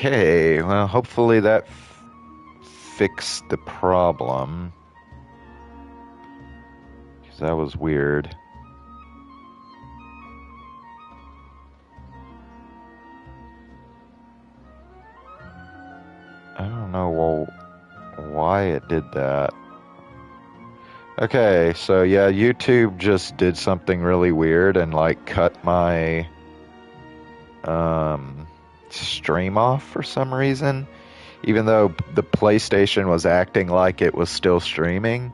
Okay, well, hopefully that fixed the problem. Because that was weird. I don't know why it did that. Okay, so yeah, YouTube just did something really weird and like cut my stream off for some reason, even though the PlayStation was acting like it was still streaming.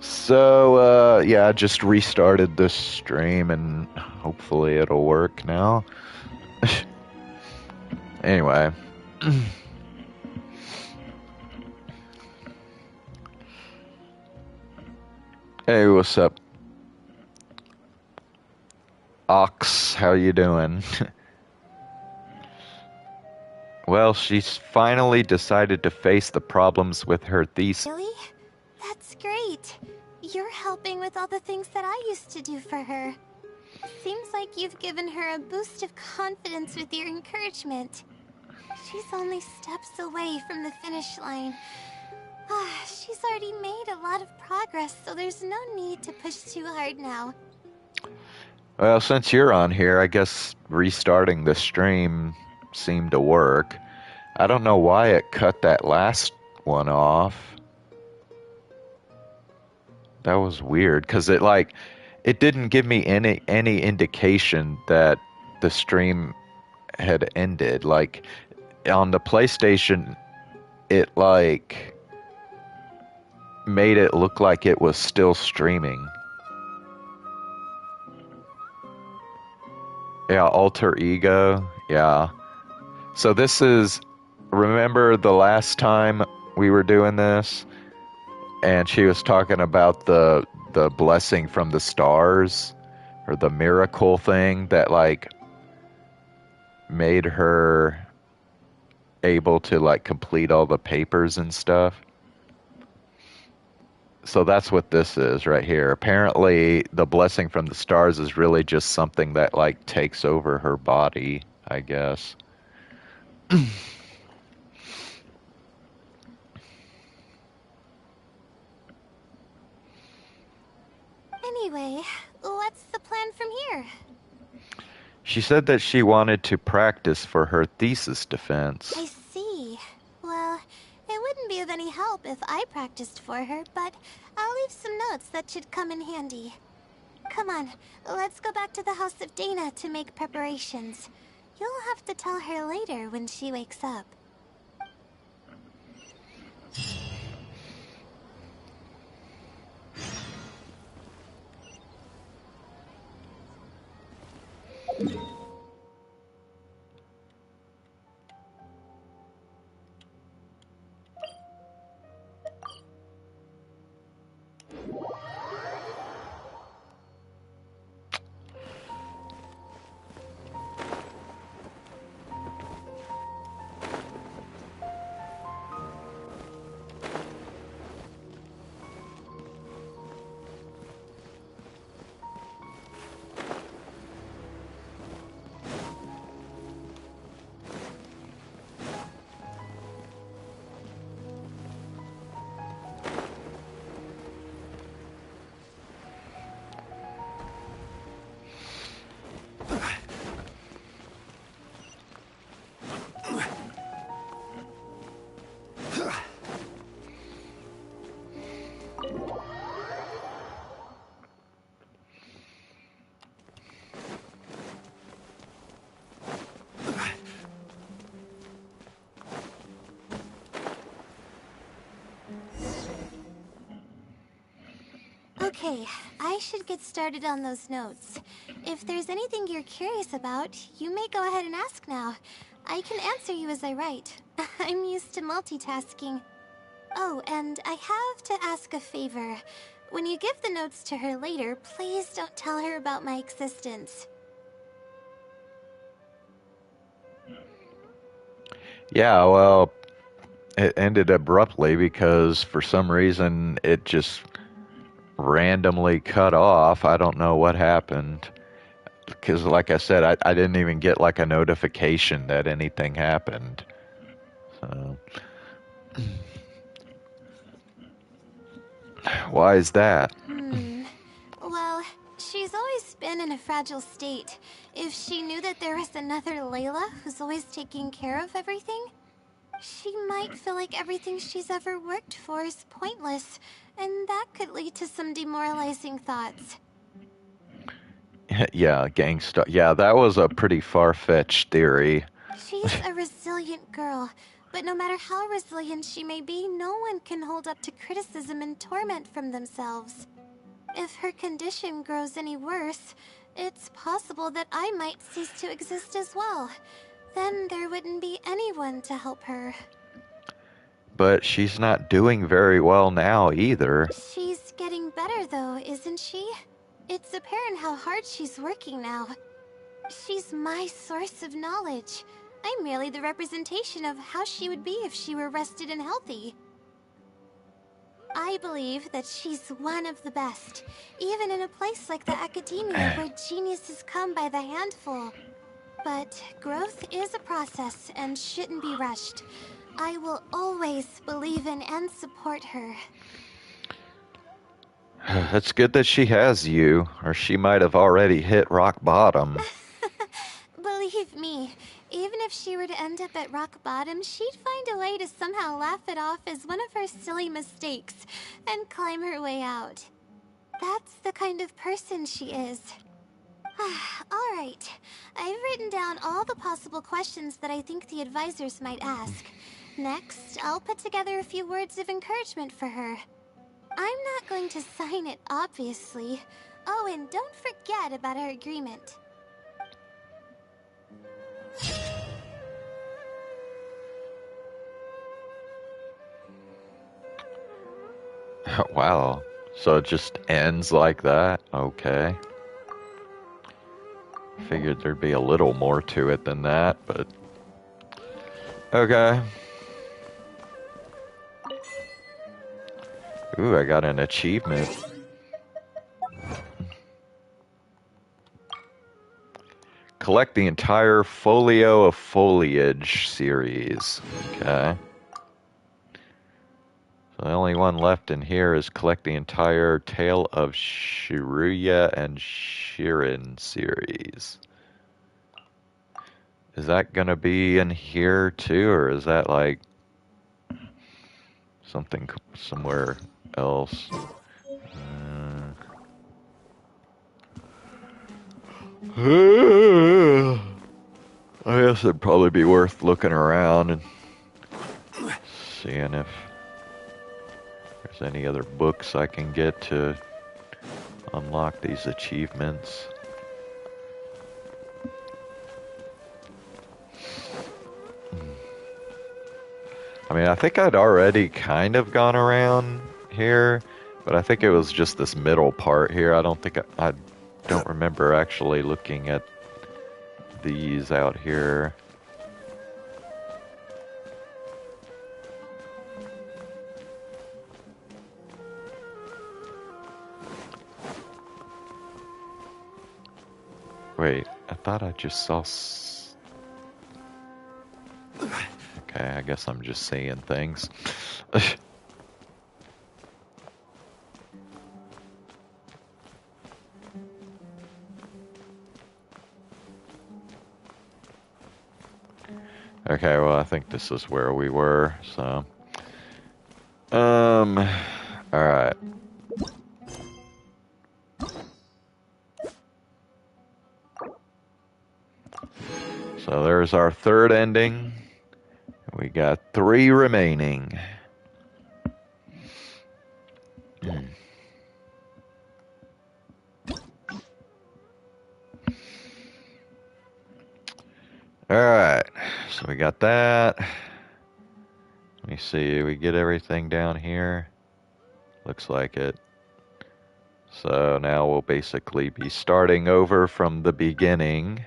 So yeah, I just restarted the stream and hopefully it'll work now. Anyway. Hey, what's up? Ox, how you doing? Well, she's finally decided to face the problems with her thesis. Really? That's great. You're helping with all the things that I used to do for her. Seems like you've given her a boost of confidence with your encouragement. She's only steps away from the finish line. She's already made a lot of progress, so there's no need to push too hard now. Well, since you're on here, I guess restarting the stream seemed to work. I don't know why it cut that last one off. That was weird, because it didn't give me any indication that the stream had ended. Like, on the PlayStation, it like made it look like it was still streaming. Yeah, alter ego. Yeah. So this is, remember the last time we were doing this and she was talking about the blessing from the stars, or the miracle thing that like made her able to like complete all the papers and stuff. So that's what this is right here. Apparently the blessing from the stars is really just something that like takes over her body, I guess. Anyway, what's the plan from here? She said that she wanted to practice for her thesis defense. I see. Well, it wouldn't be of any help if I practiced for her, but I'll leave some notes that should come in handy. Come on, let's go back to the house of Dana to make preparations. You'll have to tell her later when she wakes up. Okay, I should get started on those notes. If there's anything you're curious about, you may go ahead and ask now. I can answer you as I write. I'm used to multitasking. Oh, and I have to ask a favor. When you give the notes to her later, please don't tell her about my existence. Yeah, well, it ended abruptly because for some reason it just randomly cut off. I don't know what happened. because like I said, I didn't even get like a notification that anything happened. So why is that? Well, she's always been in a fragile state. If she knew that there was another Layla who's always taking care of everything, she might feel like everything she's ever worked for is pointless, and that could lead to some demoralizing thoughts. Yeah, gangsta. Yeah, that was a pretty far-fetched theory. She's a resilient girl, but no matter how resilient she may be, no one can hold up to criticism and torment from themselves. If her condition grows any worse, it's possible that I might cease to exist as well. Then there wouldn't be anyone to help her. But she's not doing very well now either. She's getting better though, isn't she? It's apparent how hard she's working now. She's my source of knowledge. I'm merely the representation of how she would be if she were rested and healthy. I believe that she's one of the best, even in a place like the academia where geniuses come by the handful. But growth is a process and shouldn't be rushed. I will always believe in and support her. It's good that she has you, or she might have already hit rock bottom. Believe me, even if she were to end up at rock bottom, she'd find a way to somehow laugh it off as one of her silly mistakes and climb her way out. That's the kind of person she is. Alright, I've written down all the possible questions that I think the advisors might ask. Next, I'll put together a few words of encouragement for her. I'm not going to sign it, obviously. Oh, and don't forget about our agreement. Wow. So it just ends like that? Okay. Figured there'd be a little more to it than that, but... Okay. Ooh, I got an achievement. Collect the entire Folio of Foliage series. Okay. So the only one left in here is collect the entire Tale of Shiruya and Shirin series. Is that gonna be in here too, or is that like something somewhere else? I guess it'd probably be worth looking around and seeing if there's any other books I can get to unlock these achievements. I mean, I think I'd already kind of gone around here, but I think it was just this middle part here. I don't remember actually looking at these out here. Wait, I thought I just saw... Okay, I guess I'm just seeing things. Okay, well, I think this is where we were, so... Alright. So there's our third ending. We got 3 remaining. Alright, so we got that. Let me see, we get everything down here? Looks like it. So now we'll basically be starting over from the beginning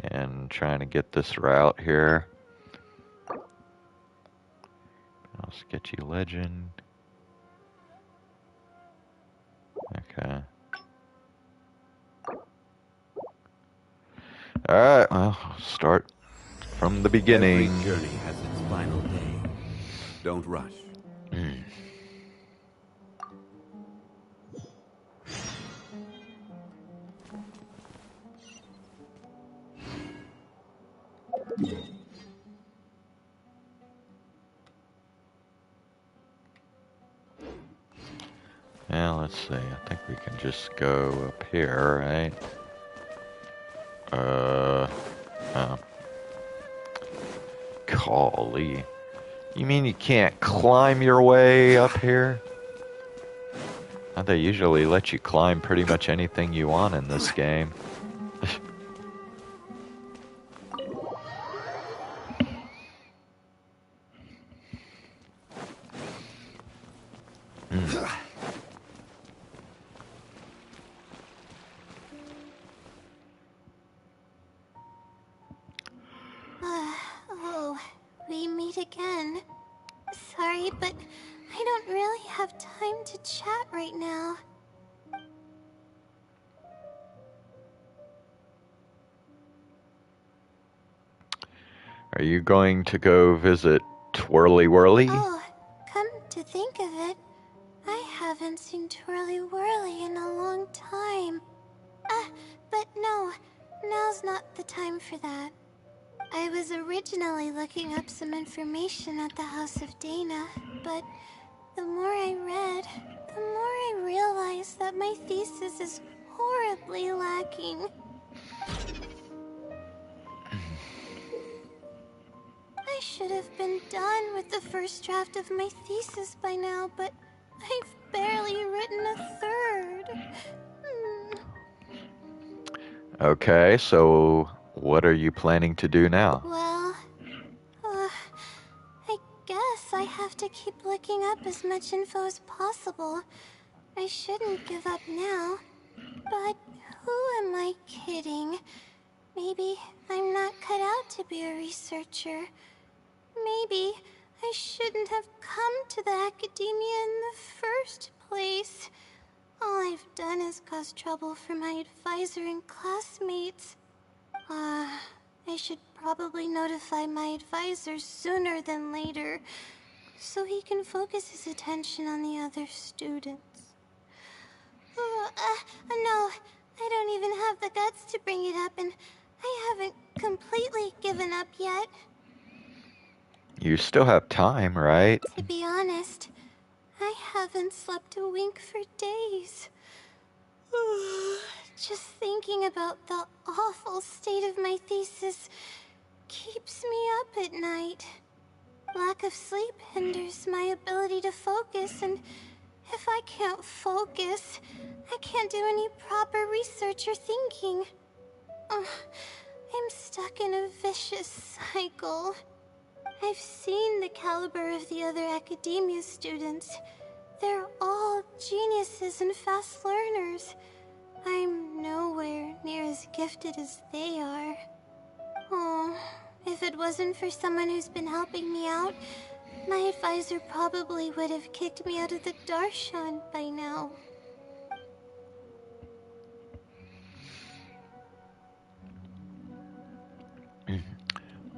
and trying to get this route here. Sketchy legend. Okay. Alright, well, start from the beginning. Every journey has its final day. Don't rush. Yeah, let's see. I think we can just go up here, right? Oh. Golly. You mean you can't climb your way up here? They usually let you climb pretty much anything you want in this game. Oh, we meet again. Sorry, but I don't really have time to chat right now. Are you going to go visit Twirly Whirly? Oh, come to think of it, I haven't seen Twirly Whirly in a long time. But no, now's not the time for that. I was originally looking up some information at the House of Dana, but the more I read, the more I realized that my thesis is horribly lacking. I should have been done with the first draft of my thesis by now, but I've barely written a third. Okay, so what are you planning to do now? Well, I guess I have to keep looking up as much info as possible. I shouldn't give up now. But who am I kidding? Maybe I'm not cut out to be a researcher. Maybe I shouldn't have come to the academia in the first place. All I've done is cause trouble for my advisor and classmates. I should probably notify my advisor sooner than later, so he can focus his attention on the other students. No, I don't even have the guts to bring it up, and I haven't completely given up yet. You still have time, right? To be honest, I haven't slept a wink for days. Just thinking about the awful state of my thesis keeps me up at night. Lack of sleep hinders my ability to focus, and if I can't focus, I can't do any proper research or thinking. I'm stuck in a vicious cycle. I've seen the caliber of the other academia students. They're all geniuses and fast learners. I'm nowhere near as gifted as they are. Oh, if it wasn't for someone who's been helping me out, my advisor probably would have kicked me out of the Darshan by now.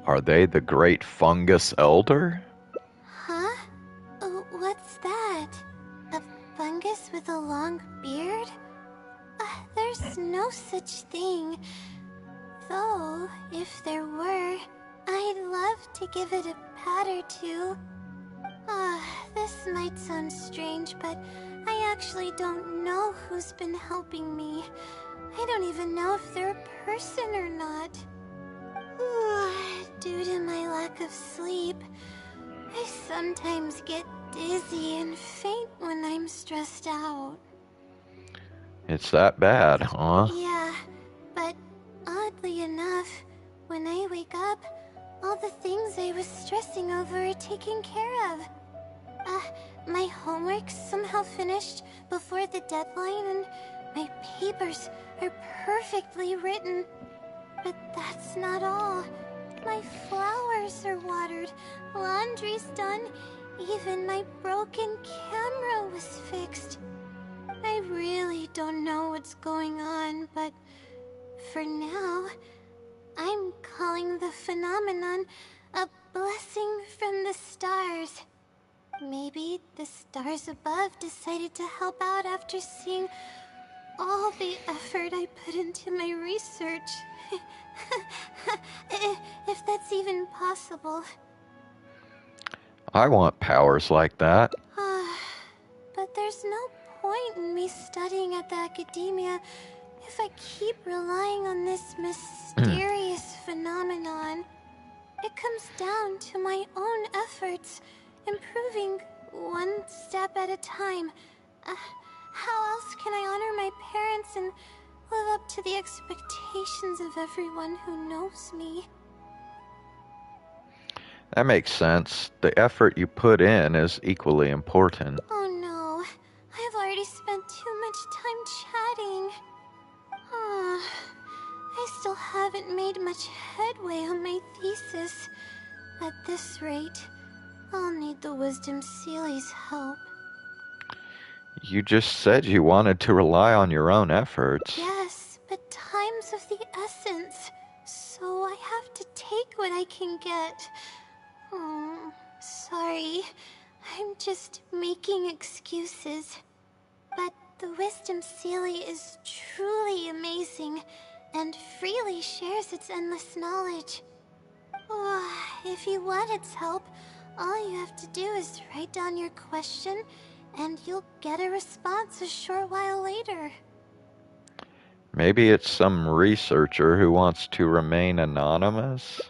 Are they the Great Fungus Elder? Huh? What's that? A fungus with a long beard? There's no such thing. Though, if there were, I'd love to give it a pat or two. This might sound strange, but I actually don't know who's been helping me. I don't even know if they're a person or not. Due to my lack of sleep, I sometimes get dizzy and faint when I'm stressed out. It's that bad, huh? Yeah, but oddly enough, when I wake up, all the things I was stressing over are taken care of. My homework's somehow finished before the deadline, and my papers are perfectly written. But that's not all. My flowers are watered, laundry's done, even my broken camera was fixed. I really don't know what's going on, but for now, I'm calling the phenomenon a blessing from the stars. Maybe the stars above decided to help out after seeing all the effort I put into my research. If that's even possible. I want powers like that. But there's no point in me studying at the academia if I keep relying on this mysterious phenomenon. It comes down to my own efforts, improving one step at a time. How else can I honor my parents and live up to the expectations of everyone who knows me? That makes sense. The effort you put in is equally important. Oh no, I've already spent too much time chatting. I still haven't made much headway on my thesis. At this rate, I'll need the Wisdom Sealy's help. You just said you wanted to rely on your own efforts. Yes, but time's of the essence, so I have to take what I can get. Sorry. I'm just making excuses. But the Wisdom Sealy is truly amazing and freely shares its endless knowledge. If you want its help, all you have to do is write down your question and you'll get a response a short while later. Maybe it's some researcher who wants to remain anonymous?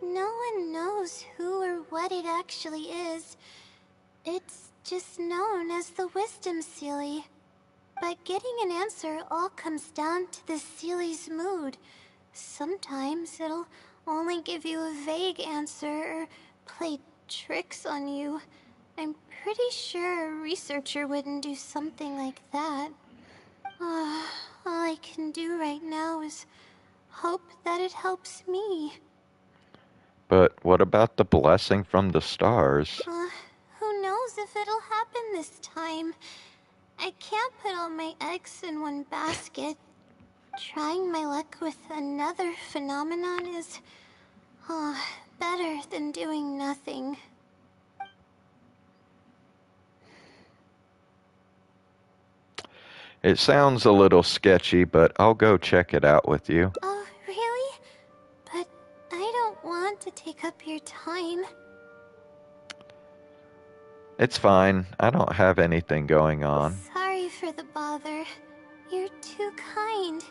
No one knows who or what it actually is. It's just known as the Wisdom Sealy. But getting an answer all comes down to the Sealy's mood. Sometimes it'll only give you a vague answer or play tricks on you. I'm pretty sure a researcher wouldn't do something like that. All I can do right now is hope that it helps me. But what about the blessing from the stars? Who knows if it'll happen this time? I can't put all my eggs in one basket. Trying my luck with another phenomenon is better than doing nothing. It sounds a little sketchy, but I'll go check it out with you. Oh, really? But I don't want to take up your time. It's fine. I don't have anything going on. Sorry for the bother. You're too kind.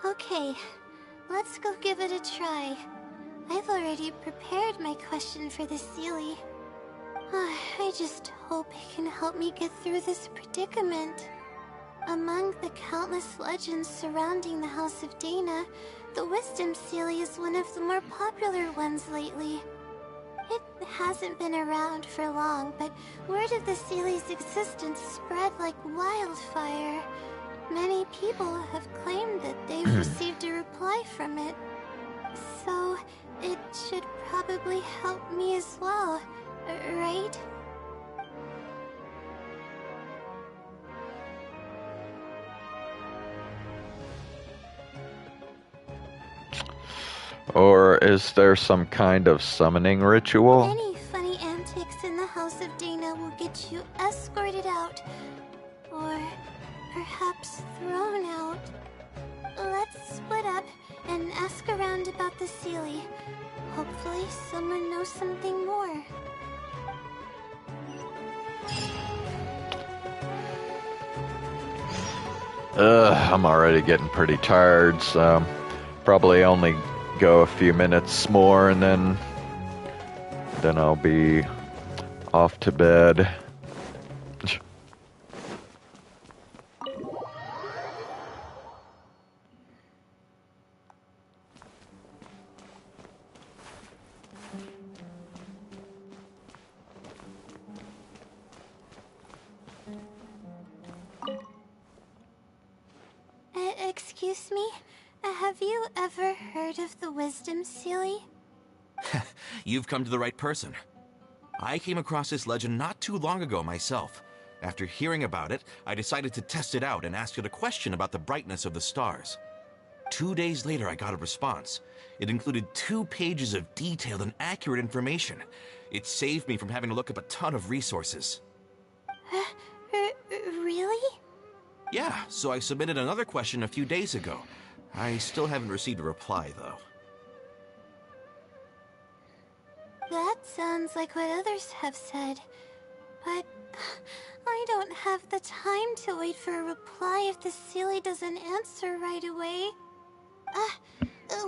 Okay, let's go give it a try. I've already prepared my question for the Sealy. I just hope it can help me get through this predicament. Among the countless legends surrounding the House of Dana, the Wisdom Sealy is one of the more popular ones lately. It hasn't been around for long, but word of the Sealy's existence spread like wildfire. Many people have claimed that they've received a reply from it. So, it should probably help me as well, right? Or is there some kind of summoning ritual? Any funny antics in the House of Dana will get you escorted out. Or perhaps thrown out. Let's split up and ask around about the Sealy. Hopefully someone knows something more. I'm already getting pretty tired, so probably only go a few minutes more and then I'll be off to bed. Excuse me? Have you ever heard of the Wisdom Sealy? You've come to the right person. I came across this legend not too long ago myself. After hearing about it, I decided to test it out and ask it a question about the brightness of the stars. 2 days later, I got a response. It included 2 pages of detailed and accurate information. It saved me from having to look up a ton of resources. Really? Yeah, so I submitted another question a few days ago. I still haven't received a reply, though. That sounds like what others have said. But I don't have the time to wait for a reply if the Sealy doesn't answer right away.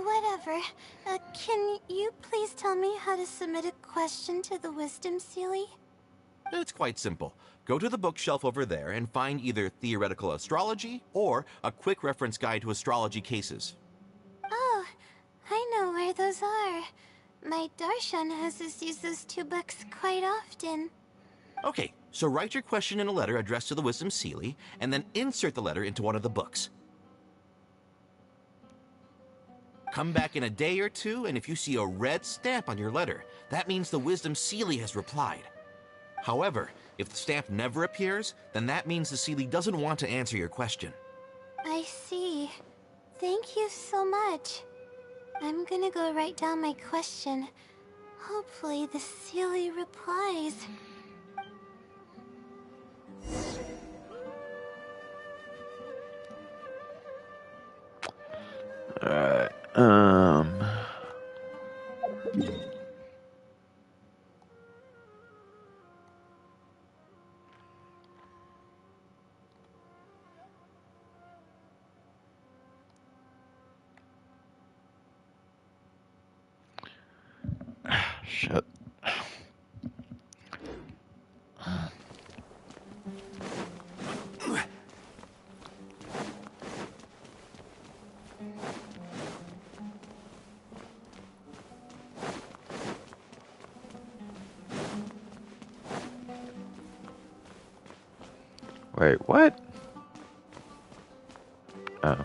Whatever. Can you please tell me how to submit a question to the Wisdom Sealy? It's quite simple. Go to the bookshelf over there and find either Theoretical Astrology or a quick reference guide to astrology cases. Oh, I know where those are. My Darshan has us use those 2 books quite often. Okay, so write your question in a letter addressed to the Wisdom Sealy, and then insert the letter into one of the books. Come back in a day or 2, and if you see a red stamp on your letter, that means the Wisdom Sealy has replied. However, if the stamp never appears, then that means the Sealy doesn't want to answer your question. I see. Thank you so much. I'm gonna go write down my question. Hopefully the Sealy replies. Alright, shit. Wait, what? Oh.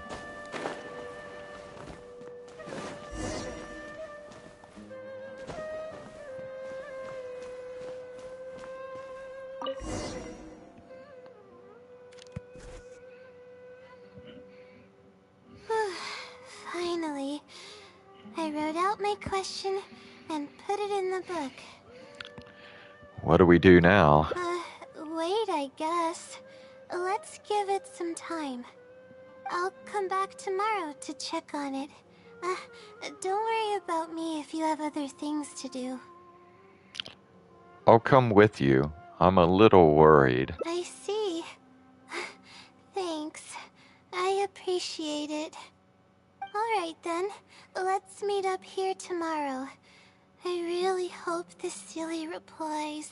Finally, I wrote out my question and put it in the book. What do we do now? Wait, I guess. Let's give it some time. I'll come back tomorrow to check on it. Don't worry about me if you have other things to do. I'll come with you. I'm a little worried. I see. Thanks. I appreciate it. Alright then, let's meet up here tomorrow. I really hope the Sealy replies.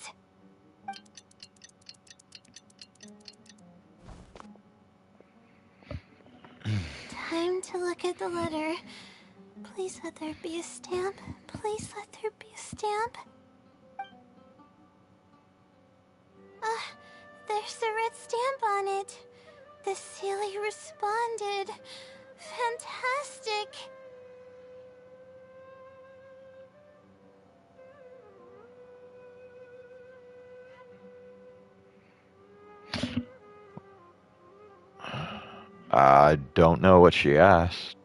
Time to look at the letter. Please let there be a stamp. Please let there be a stamp. There's a red stamp on it. The Sealy responded. Fantastic. I don't know what she asked.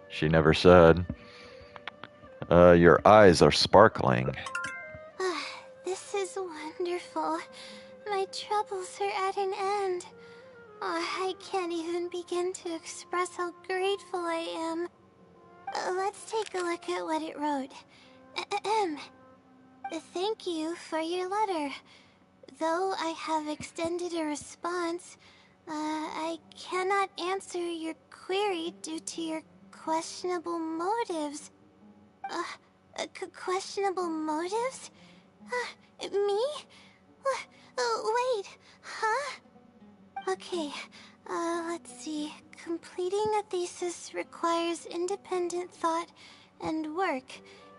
She never said. Your eyes are sparkling. This is wonderful. My troubles are at an end. I can't even begin to express how grateful I am. Let's take a look at what it wrote. Thank you for your letter. Though I have extended a response, I cannot answer your query due to your questionable motives. Questionable motives? Me? Wait, huh? Okay, let's see. Completing a thesis requires independent thought and work.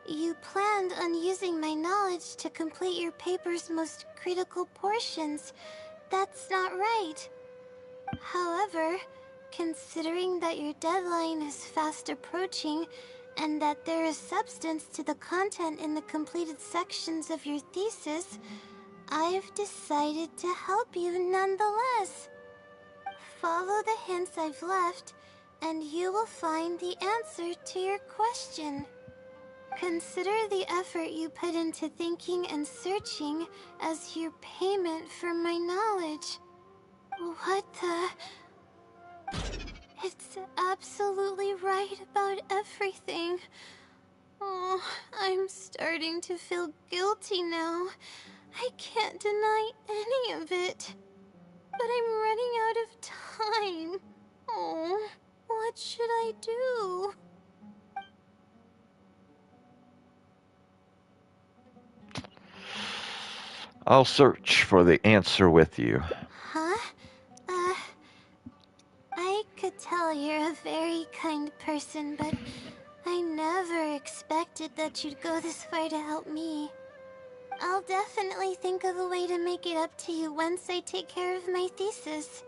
You planned on using my knowledge to complete your paper's most critical portions. That's not right. However, considering that your deadline is fast approaching, and that there is substance to the content in the completed sections of your thesis, I've decided to help you nonetheless. Follow the hints I've left, and you will find the answer to your question. Consider the effort you put into thinking and searching as your payment for my knowledge. What the... It's absolutely right about everything. Oh, I'm starting to feel guilty now. I can't deny any of it. But I'm running out of time. Oh, what should I do? I'll search for the answer with you. Huh? I could tell you're a very kind person, but I never expected that you'd go this far to help me. I'll definitely think of a way to make it up to you once I take care of my thesis.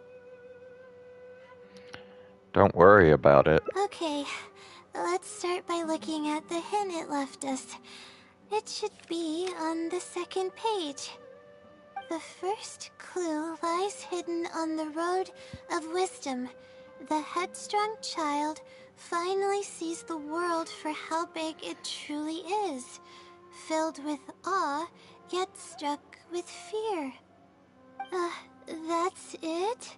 Don't worry about it. Okay, let's start by looking at the hint it left us. It should be on the second page. The first clue lies hidden on the road of wisdom. The headstrong child finally sees the world for how big it truly is, filled with awe, yet struck with fear. That's it?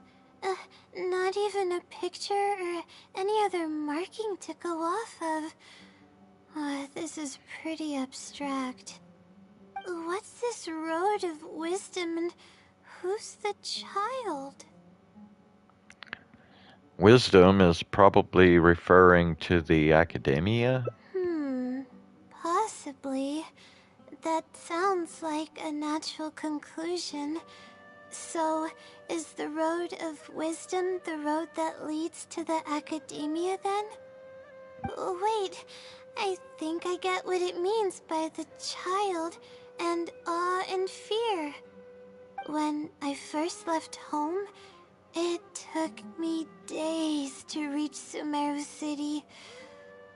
Not even a picture or any other marking to go off of. This is pretty abstract. What's this road of wisdom and who's the child? Wisdom is probably referring to the academia. Possibly. That sounds like a natural conclusion. So, is the road of wisdom the road that leads to the academia then? Wait, I think I get what it means by the child and awe and fear. When I first left home, it took me days to reach Sumeru City.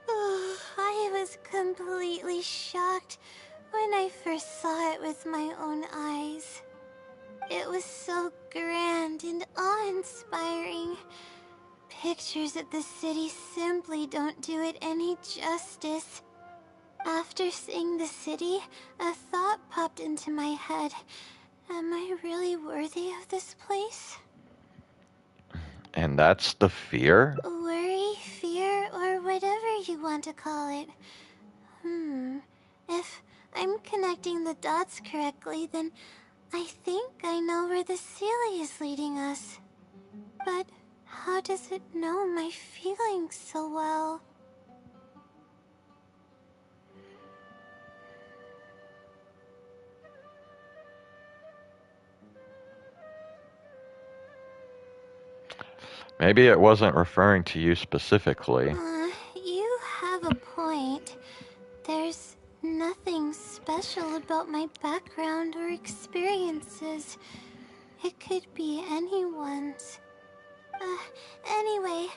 I was completely shocked when I first saw it with my own eyes. It was so grand and awe-inspiring. Pictures of the city simply don't do it any justice. After seeing the city, a thought popped into my head. Am I really worthy of this place? And that's the fear? Worry, fear, or whatever you want to call it. If I'm connecting the dots correctly, then I think I know where the Sealy is leading us. But how does it know my feelings so well? Maybe it wasn't referring to you specifically. You have a point. There's nothing special about my background or experiences. It could be anyone's. Anyway,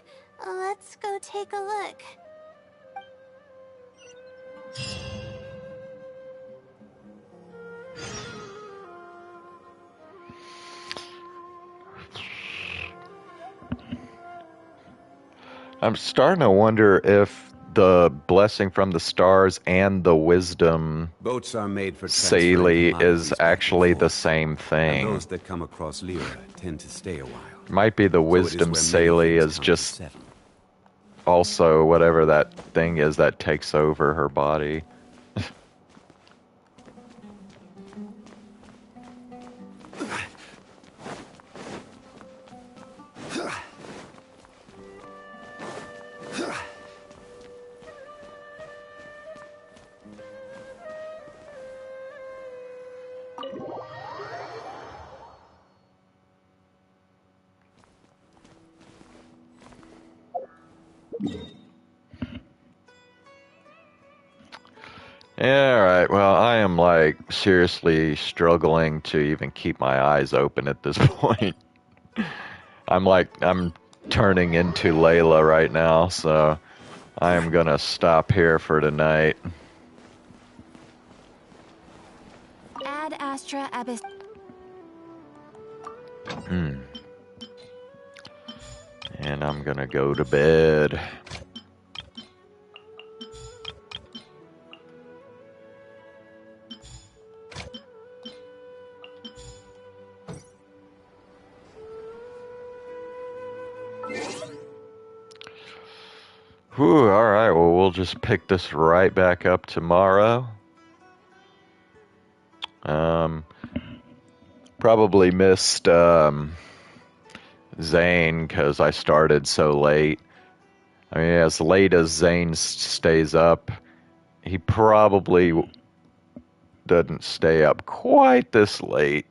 let's go take a look. I'm starting to wonder if the blessing from the stars and the wisdom Boats are made for Sealy transferring commodities is back and actually the forth, same and thing. those that come across Lyra tend to stay a while. Might be the So it is wisdom where many Sealy things is come to just settle. also whatever that thing is that takes over her body. Yeah, alright, well, I am like seriously struggling to even keep my eyes open at this point. I'm turning into Layla right now, so I am gonna stop here for tonight. Ad Astra Abyss. And and I'm gonna go to bed. Whew, alright, well, we'll just pick this right back up tomorrow. Probably missed Zane because I started so late. I mean, as late as Zane stays up, he probably doesn't stay up quite this late.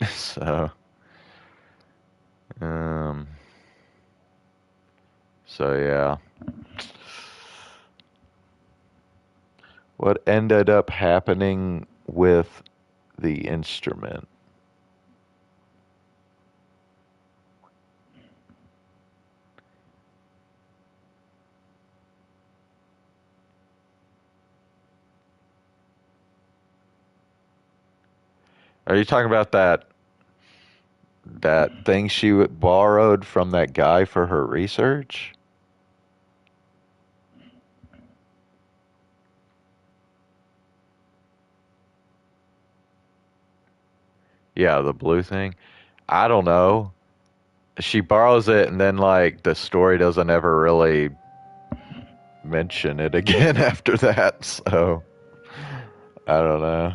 Um, so yeah. What ended up happening with the instrument? Are you talking about that thing she borrowed from that guy for her research? Yeah, the blue thing. I don't know. She borrows it and then like the story doesn't ever really mention it again after that, so I don't know.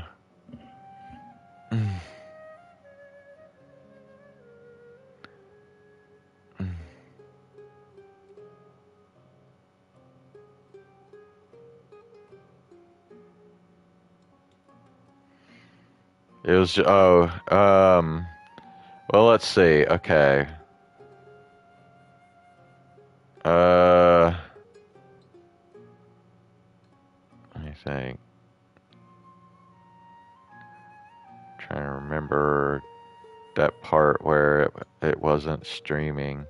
It was well, let's see. Okay. Uh Let me think. Trying to remember that part where it wasn't streaming.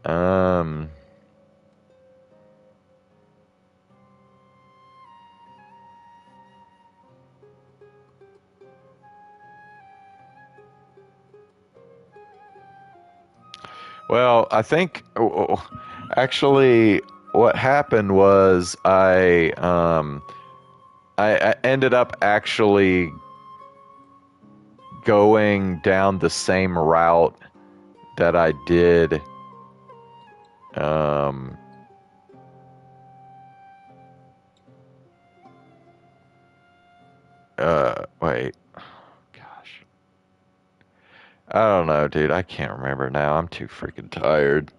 Um Well, I think actually what happened was I ended up actually going down the same route that I did um wait. Gosh. I don't know, dude. I can't remember now. I'm too freaking tired.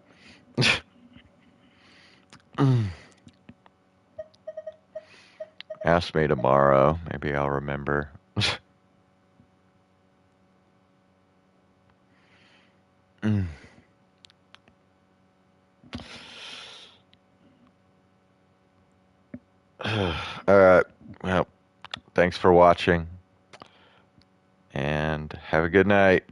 Ask me tomorrow. Maybe I'll remember. All right. Well, thanks for watching and have a good night.